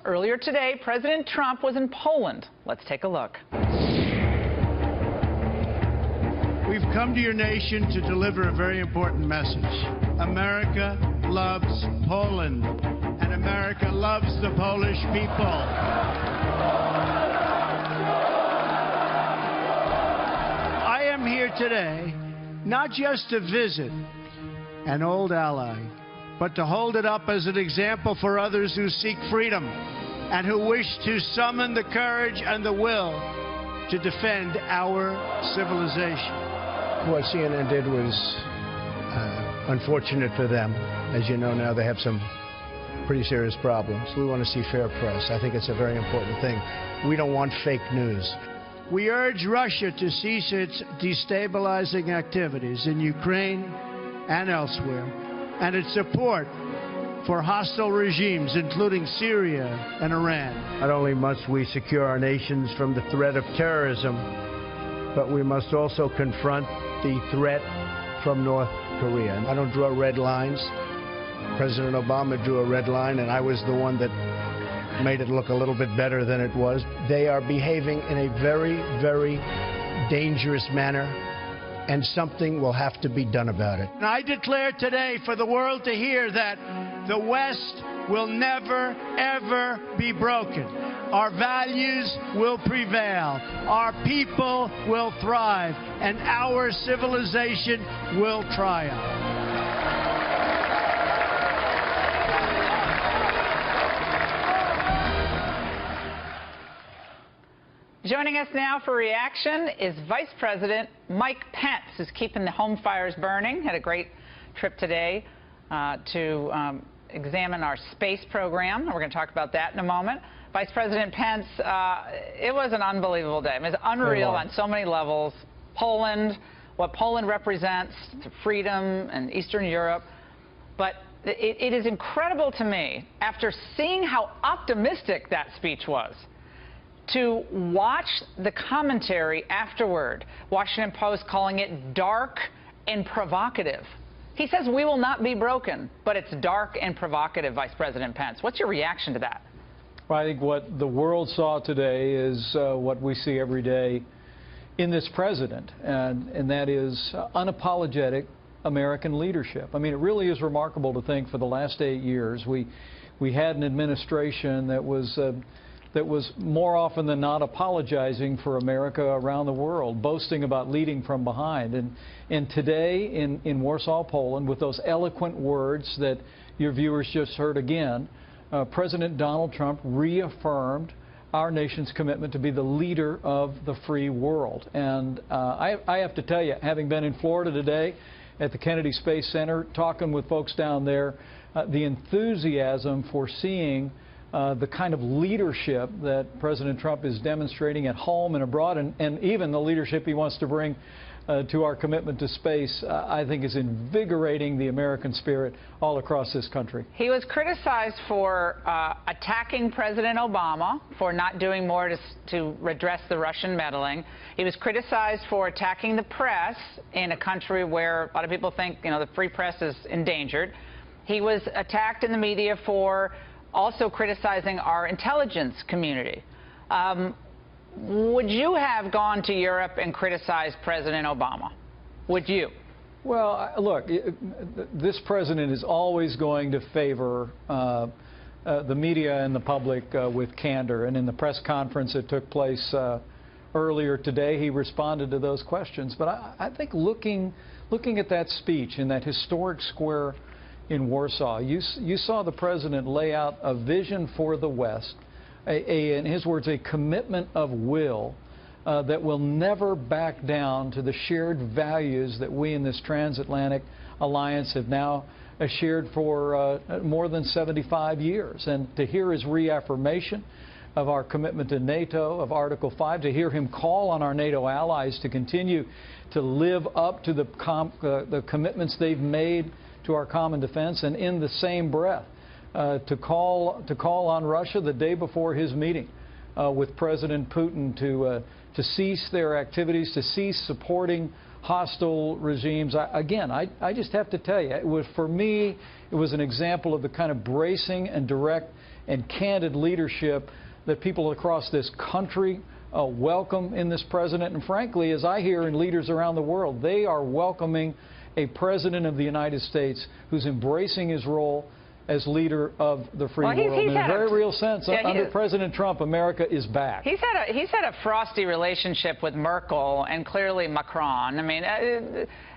Earlier today, President Trump was in Poland. Let's take a look. We've come to your nation to deliver a very important message. America loves Poland, and America loves the Polish people. I am here today not just to visit an old ally, but to hold it up as an example for others who seek freedom and who wish to summon the courage and the will to defend our civilization. What CNN did was unfortunate for them. As you know now, they have some pretty serious problems. We want to see fair press. I think it's a very important thing. We don't want fake news. We urge Russia to cease its destabilizing activities in Ukraine and elsewhere, and its support for hostile regimes, including Syria and Iran. Not only must we secure our nations from the threat of terrorism, but we must also confront the threat from North Korea. I don't draw red lines. President Obama drew a red line, and I was the one that made it look a little bit better than it was. They are behaving in a very, very dangerous manner, and something will have to be done about it. And I declare today for the world to hear that the West will never, ever be broken. Our values will prevail. Our people will thrive, and our civilization will triumph. Joining us now for reaction is Vice President Mike Pence, who's keeping the home fires burning. Had a great trip today to examine our space program. We're going to talk about that in a moment. Vice President Pence, it was an unbelievable day. It was unreal on so many levels. Poland, what Poland represents to freedom and Eastern Europe. But it is incredible to me, after seeing how optimistic that speech was, to watch the commentary afterward, Washington Post calling it dark and provocative. He says we will not be broken, but it's dark and provocative, Vice President Pence. What's your reaction to that? Well, I think what the world saw today is what we see every day in this president, and that is unapologetic American leadership. I mean, it really is remarkable to think for the last 8 years we had an administration that was more often than not apologizing for America around the world, boasting about leading from behind. And today in Warsaw, Poland, with those eloquent words that your viewers just heard again, President Donald Trump reaffirmed our nation's commitment to be the leader of the free world. And I have to tell you, having been in Florida today at the Kennedy Space Center, talking with folks down there, the enthusiasm for seeing the kind of leadership that President Trump is demonstrating at home and abroad, and even the leadership he wants to bring to our commitment to space, I think is invigorating the American spirit all across this country. He was criticized for attacking President Obama for not doing more to redress the Russian meddling. He was criticized for attacking the press in a country where a lot of people think, you know, the free press is endangered. He was attacked in the media for also criticizing our intelligence community. Would you have gone to Europe and criticized President Obama? Would you? Well, look, this president is always going to favor the media and the public with candor. And in the press conference that took place earlier today, he responded to those questions. But I think looking at that speech in that historic square in Warsaw, you saw the president lay out a vision for the West, in his words, a commitment of will that will never back down to the shared values that we in this transatlantic alliance have now shared for more than 75 years. And to hear his reaffirmation of our commitment to NATO, of Article 5, to hear him call on our NATO allies to continue to live up to the commitments they've made to our common defense, and in the same breath to call on Russia the day before his meeting with President Putin to cease their activities, to cease supporting hostile regimes. I just have to tell you, for me, it was an example of the kind of bracing and direct and candid leadership that people across this country welcome in this president. And frankly, as I hear in leaders around the world, they are welcoming a president of the United States who's embracing his role as leader of the free world. In a very real sense, under President Trump, America is back. He's had a frosty relationship with Merkel and clearly Macron. I mean,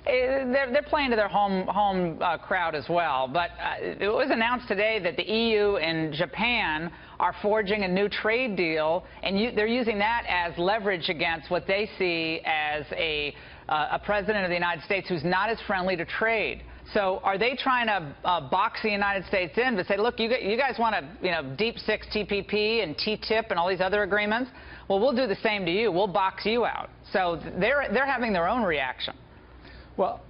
they're playing to their home crowd as well. But it was announced today that the EU and Japan are forging a new trade deal, and they're using that as leverage against what they see as a president of the United States who's not as friendly to trade. So are they trying to box the United States in to say, look, you guys want to, deep six TPP and TTIP and all these other agreements? Well, we'll do the same to you. We'll box you out. So they're having their own reaction. Well,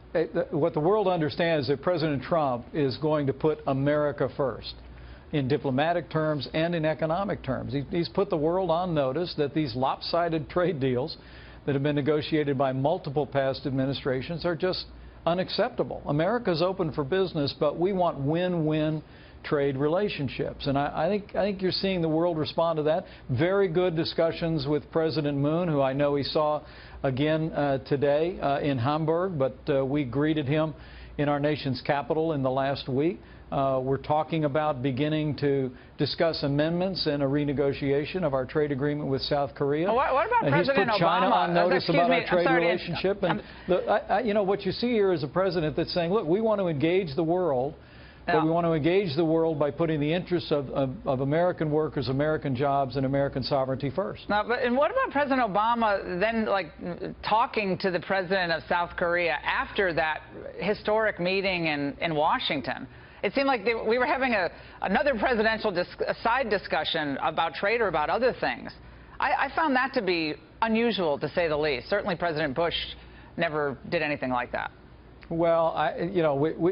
what the world understands is that President Trump is going to put America first in diplomatic terms and in economic terms. He's put the world on notice that these lopsided trade deals that have been negotiated by multiple past administrations are just unacceptable. America's open for business, but we want win-win trade relationships. And I think you're seeing the world respond to that. Very good discussions with President Moon, who I know he saw again today in Hamburg, but we greeted him in our nation's capital in the last week. We're talking about beginning to discuss amendments and a renegotiation of our trade agreement with South Korea. Well, what about President Obama? He's put China on notice about our trade relationship. And what you see here is a president that's saying, look, we want to engage the world, but we want to engage the world by putting the interests of American workers, American jobs, and American sovereignty first. And what about President Obama then, talking to the president of South Korea after that historic meeting in Washington? It seemed like we were having another presidential side discussion about trade or about other things. I found that to be unusual, to say the least. Certainly President Bush never did anything like that. Well,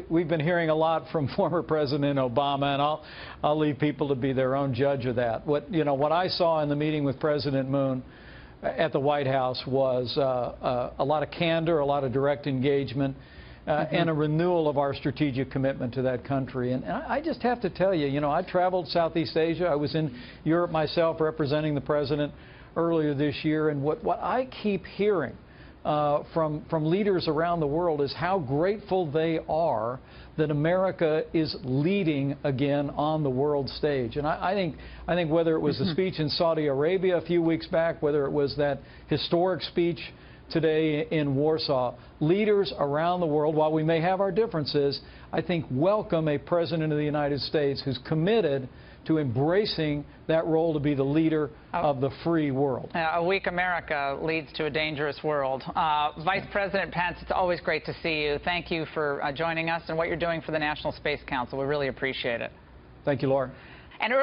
we've been hearing a lot from former President Obama, and I'll leave people to be their own judge of that. What I saw in the meeting with President Moon at the White House was a lot of candor, a lot of direct engagement, and a renewal of our strategic commitment to that country. And I just have to tell you, I traveled Southeast Asia. I was in Europe myself representing the president earlier this year. And what I keep hearing from leaders around the world is how grateful they are that America is leading again on the world stage. And I think whether it was the speech in Saudi Arabia a few weeks back, whether it was that historic speech today in Warsaw, leaders around the world, while we may have our differences, I think welcome a president of the United States who's committed to embracing that role to be the leader of the free world. A weak America leads to a dangerous world. Vice President Pence, it's always great to see you. Thank you for joining us and what you're doing for the National Space Council. We really appreciate it. Thank you, Laura. And earlier